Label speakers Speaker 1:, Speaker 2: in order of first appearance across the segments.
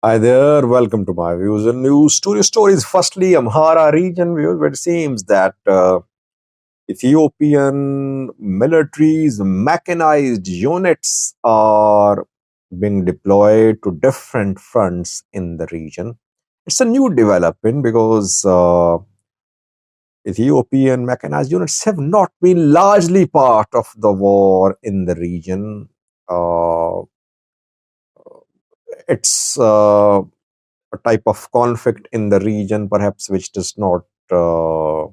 Speaker 1: Hi there, welcome to my views and news stories. Firstly, Amhara region views, where it seems that Ethiopian military's mechanized units are being deployed to different fronts in the region. It's a new development because Ethiopian mechanized units have not been largely part of the war in the region. Uh, it's a type of conflict in the region, perhaps, which does not uh,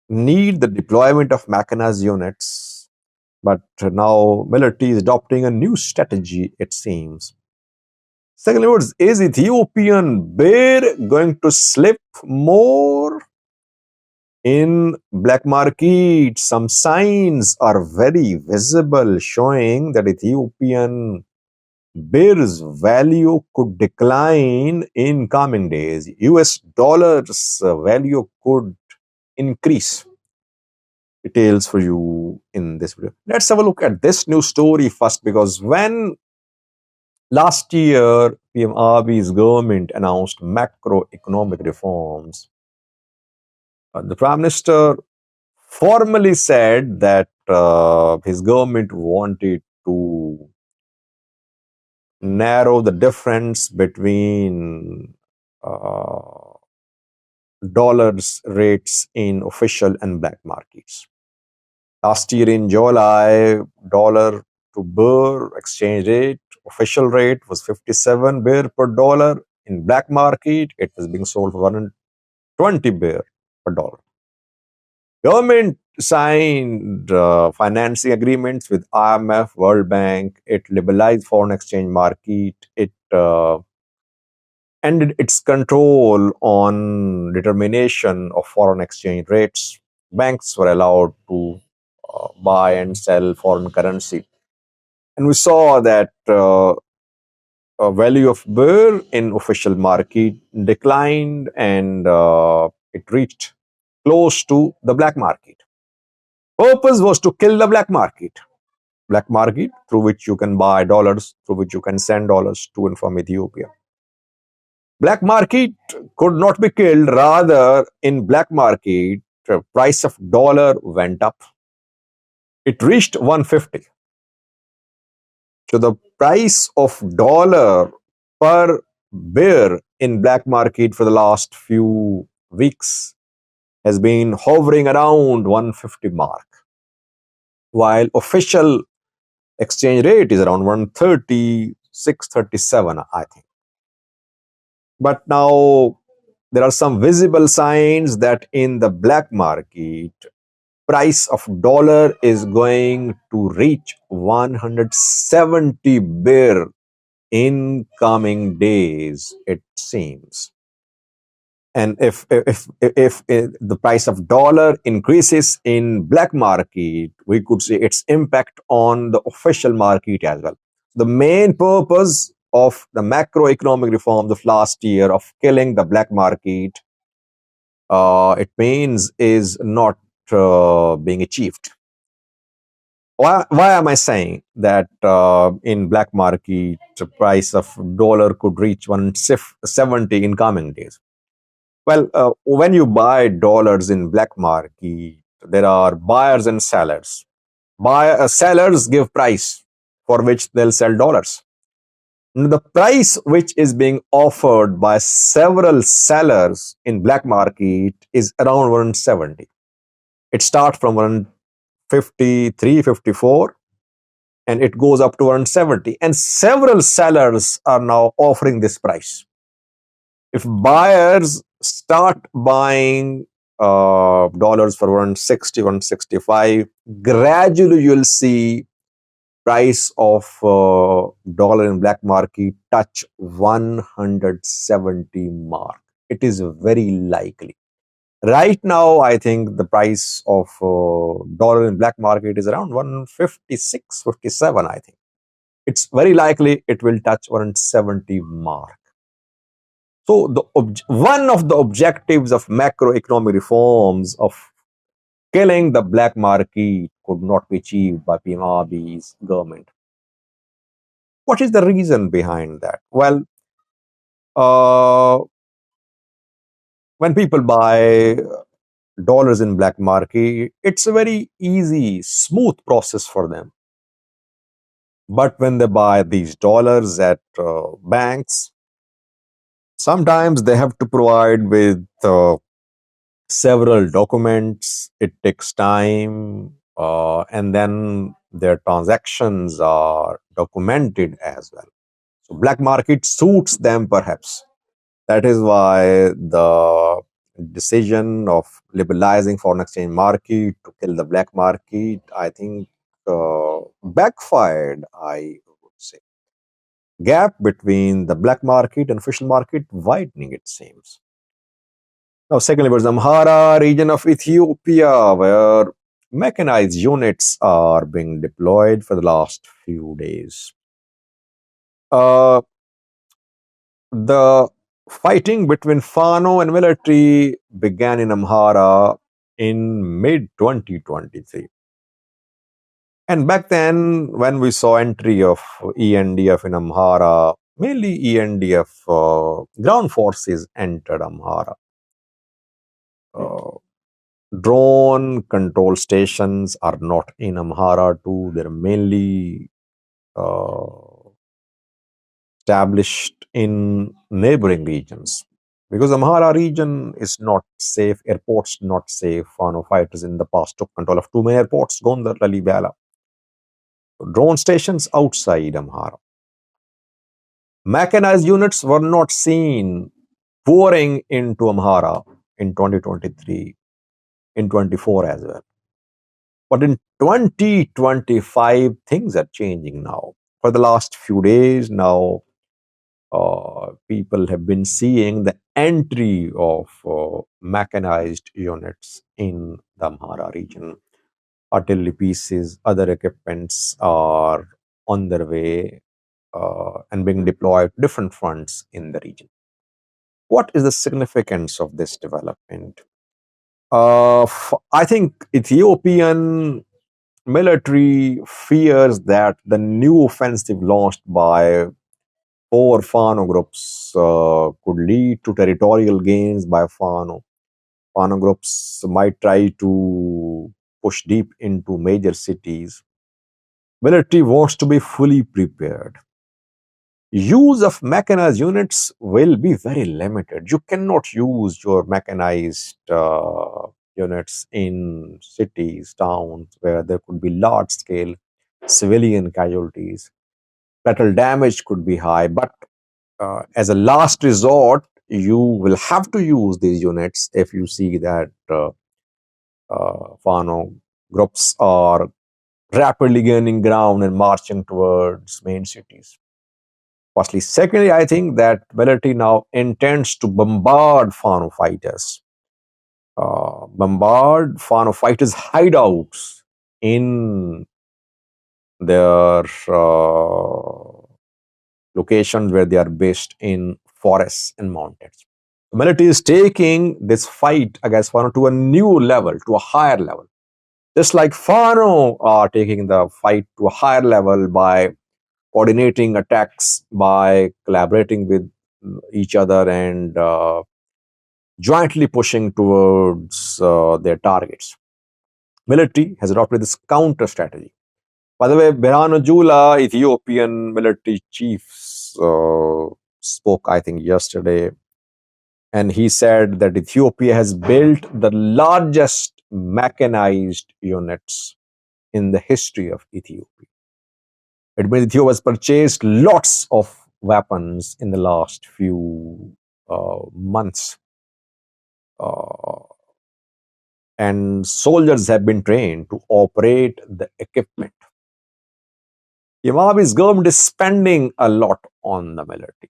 Speaker 1: need the deployment of mechanized units. But now military is adopting a new strategy, it seems. Secondly, is Ethiopian Birr going to slip more in black market? Some signs are very visible showing that Ethiopian Birr's value could decline in coming days. US dollars value could increase. Details for you in this video. Let's have a look at this new story first, because when last year PM Abiy's government announced macroeconomic reforms, the Prime Minister formally said that his government wanted to narrow the difference between uh, dollars rates in official and black markets. Last year in July, dollar to birr exchange rate, official rate was 57 birr per dollar. In black market, it was being sold for 120 birr per dollar. Government signed financing agreements with IMF, World Bank. It liberalized foreign exchange market. It ended its control on determination of foreign exchange rates. Banks were allowed to buy and sell foreign currency. And we saw that value of birr in official market declined, and it reached close to the black market. Purpose was to kill the black market. Black market through which you can buy dollars, through which you can send dollars to and from Ethiopia. Black market could not be killed. Rather, in black market, the price of dollar went up. It reached 150. So the price of dollar per birr in black market for the last few weeks has been hovering around 150 mark, while official exchange rate is around 136, 37, I think. But now there are some visible signs that in the black market, price of dollar is going to reach 170 birr in coming days, it seems. And if the price of dollar increases in black market, we could see its impact on the official market as well. The main purpose of the macroeconomic reforms of last year of killing the black market, it means, is not being achieved. Why am I saying that in black market the price of dollar could reach 170 in coming days? Well, when you buy dollars in black market, there are buyers and sellers. Sellers give price for which they'll sell dollars. The price which is being offered by several sellers in black market is around 170. It starts from 153, 54, and it goes up to 170. And several sellers are now offering this price. If buyers start buying dollars for 160, 165, gradually you'll see price of dollar in black market touch 170 mark. It is very likely. Right now, I think the price of dollar in black market is around 156, 57, I think. It's very likely it will touch 170 mark. So one of the objectives of macroeconomic reforms of killing the black market could not be achieved by PM Abiy's government. What is the reason behind that? Well, uh, when people buy dollars in black market, it's a very easy, smooth process for them. But when they buy these dollars at banks, sometimes they have to provide with several documents. It takes time, and then their transactions are documented as well. So black market suits them perhaps. That is why the decision of liberalizing foreign exchange market to kill the black market, I think, backfired, I would say. Gap between the black market and official market widening, it seems. Now, secondly, was Amhara region of Ethiopia, where mechanized units are being deployed for the last few days. Uh, the fighting between Fano and military began in Amhara in mid 2023. And back then, when we saw entry of ENDF in Amhara, mainly ENDF ground forces entered Amhara. Uh, Drone control stations are not in Amhara too. They're mainly uh, established in neighboring regions. Because Amhara region is not safe, airports not safe. Fano fighters in the past took control of two main airports, Gondar, Lalibela. Drone stations outside Amhara. Mechanized units were not seen pouring into Amhara in 2023, in 24 as well. But in 2025, things are changing now. For the last few days now, people have been seeing the entry of mechanized units in the Amhara region. Artillery pieces, other equipments are on their way and being deployed to different fronts in the region. What is the significance of this development? I think Ethiopian military fears that the new offensive launched by four Fano groups could lead to territorial gains by Fano. Fano groups might try to push deep into major cities. Military wants to be fully prepared. Use of mechanized units will be very limited. You cannot use your mechanized units in cities, towns, where there could be large scale civilian casualties. Battle damage could be high, but as a last resort, you will have to use these units if you see that Fano groups are rapidly gaining ground and marching towards main cities. Firstly. Secondly, I think that military now intends to bombard Fano fighters. Bombard Fano fighters' hideouts in their locations where they are based in forests and mountains. The military is taking this fight against Fano to a new level, to a higher level. Just like Fano are taking the fight to a higher level by coordinating attacks, by collaborating with each other and jointly pushing towards their targets. Military has adopted this counter strategy. By the way, Berhanu Jula, Ethiopian military chief, spoke, I think, yesterday, and he said that Ethiopia has built the largest mechanized units in the history of Ethiopia. It means Ethiopia has purchased lots of weapons in the last few months. Uh, and soldiers have been trained to operate the equipment. Zimbabwe's government is spending a lot on the military.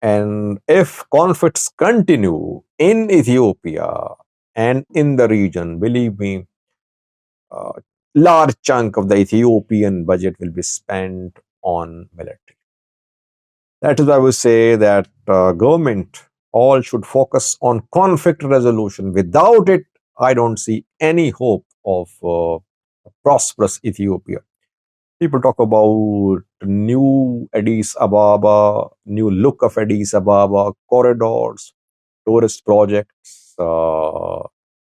Speaker 1: And if conflicts continue in Ethiopia and in the region, believe me, a large chunk of the Ethiopian budget will be spent on military. That is why I would say that government all should focus on conflict resolution. Without it, I don't see any hope of a prosperous Ethiopia. People talk about new Addis Ababa, new look of Addis Ababa, corridors, tourist projects,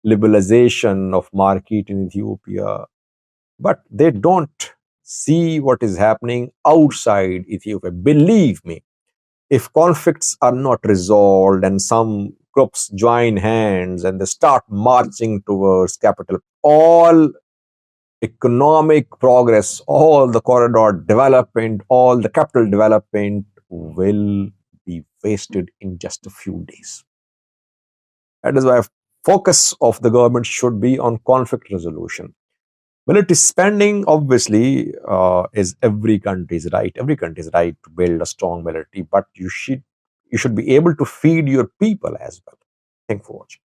Speaker 1: liberalization of market in Ethiopia, but they don't see what is happening outside Ethiopia. Believe me, if conflicts are not resolved and some groups join hands and they start marching towards capital, all economic progress, all the corridor development, all the capital development will be wasted in just a few days. That is why focus of the government should be on conflict resolution. Military spending, obviously, is every country's right. Every country's right to build a strong military, but you should be able to feed your people as well. Thank you for watching.